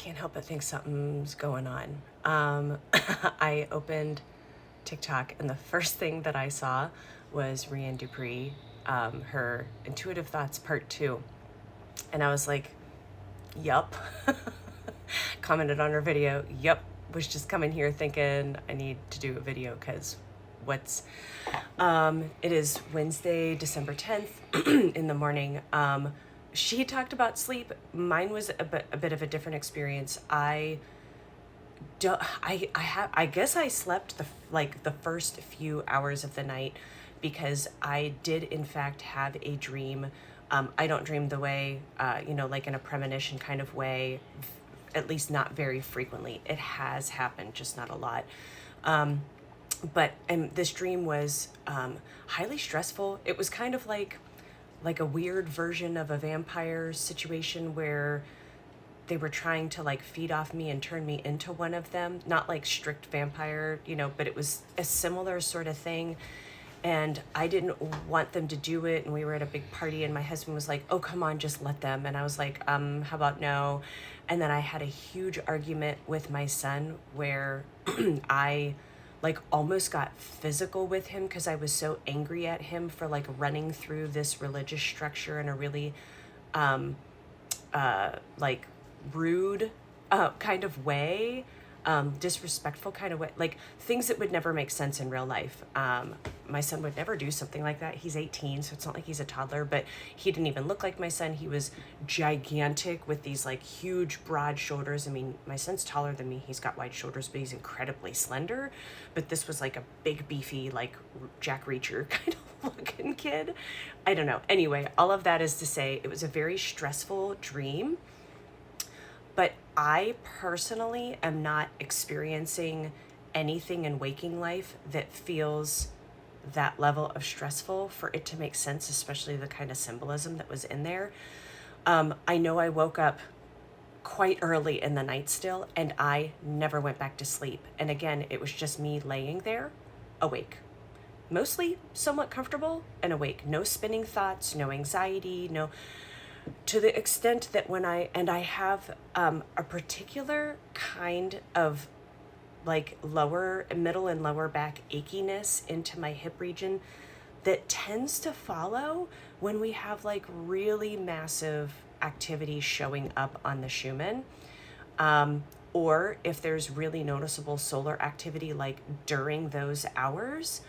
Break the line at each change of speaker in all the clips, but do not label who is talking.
can't help but think something's going on. I opened TikTok, and the first thing that I saw was Rianne Dupree, her Intuitive Thoughts Part 2. And I was like, yup. Commented on her video, yup. Was just coming here thinking I need to do a video because what's. It is Wednesday, December 10th in the morning. She talked about sleep. Mine was a bit of a different experience. I guess I slept the first few hours of the night because I did in fact have a dream. I don't dream the way, like in a premonition kind of way, at least not very frequently. It has happened, just not a lot. But this dream was highly stressful. It was kind of like a weird version of a vampire situation where they were trying to like feed off me and turn me into one of them. Not like strict vampire, but it was a similar sort of thing. And I didn't want them to do it. And we were at a big party and my husband was like, oh, come on, just let them. And I was like, how about no? And then I had a huge argument with my son where I like almost got physical with him because I was so angry at him for like running through this religious structure in a really like rude kind of way, disrespectful kind of way, like things that would never make sense in real life. My son would never do something like that. He's 18, so it's not like he's a toddler, but he didn't even look like my son. He was gigantic with these like huge broad shoulders. I mean, my son's taller than me. He's got wide shoulders, but he's incredibly slender. But this was like a big, beefy, like Jack Reacher kind of looking kid. I don't know. Anyway, all of that is to say it was a very stressful dream. But I personally am not experiencing anything in waking life that feels that level of stressful for it to make sense, especially the kind of symbolism that was in there. I know I woke up quite early in the night still, and I never went back to sleep. And again, it was just me laying there, awake. Mostly somewhat comfortable and awake. No spinning thoughts, no anxiety, no... To the extent that when I have a particular kind of like lower, middle and lower back achiness into my hip region that tends to follow when we have like really massive activity showing up on the Schumann. Or if there's really noticeable solar activity like during those hours.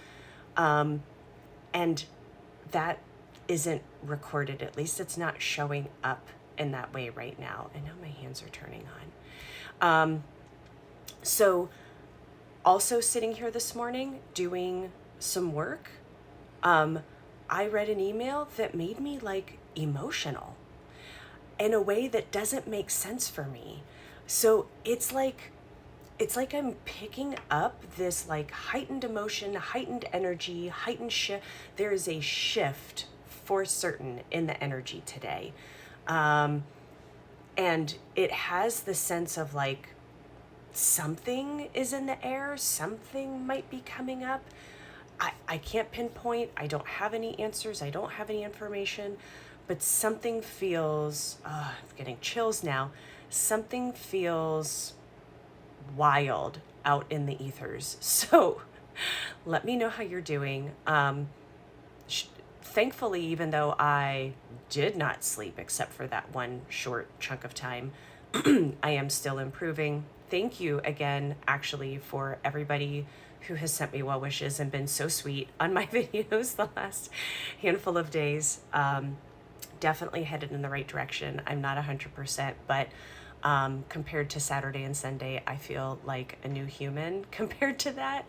And that isn't recorded. At least it's not showing up in that way right now. I know my hands are turning on. So also sitting here this morning doing some work, I read an email that made me like emotional in a way that doesn't make sense for me. So it's like I'm picking up this like heightened emotion, heightened energy, heightened shift. There is a shift for certain in the energy today. And it has the sense of like something is in the air, something might be coming up. I can't pinpoint, I don't have any answers, I don't have any information, but something feels, I'm getting chills now, something feels wild out in the ethers. So let me know how you're doing. Thankfully, even though I did not sleep except for that one short chunk of time, I am still improving. Thank you again, actually, for everybody who has sent me well wishes and been so sweet on my videos the last handful of days. Definitely headed in the right direction. I'm not 100%, but compared to Saturday and Sunday, I feel like a new human compared to that.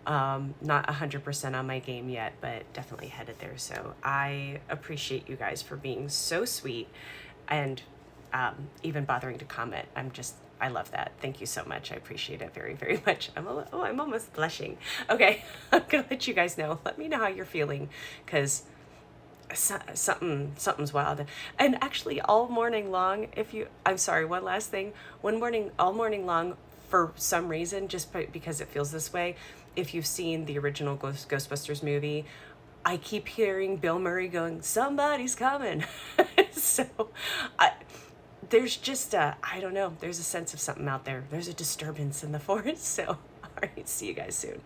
Not 100% on my game yet, but definitely headed there. So I appreciate you guys for being so sweet and even bothering to comment. I love that. Thank you so much. I appreciate it very, very much. I'm almost blushing. Okay, I'm gonna let you guys know. Let me know how you're feeling, because something's wild. And actually all morning long, I'm sorry, one last thing. All morning long, for some reason, just because it feels this way, if you've seen the original Ghostbusters movie, I keep hearing Bill Murray going, somebody's coming. So there's just a, I don't know, there's a sense of something out there. There's a disturbance in the forest. So, all right, see you guys soon.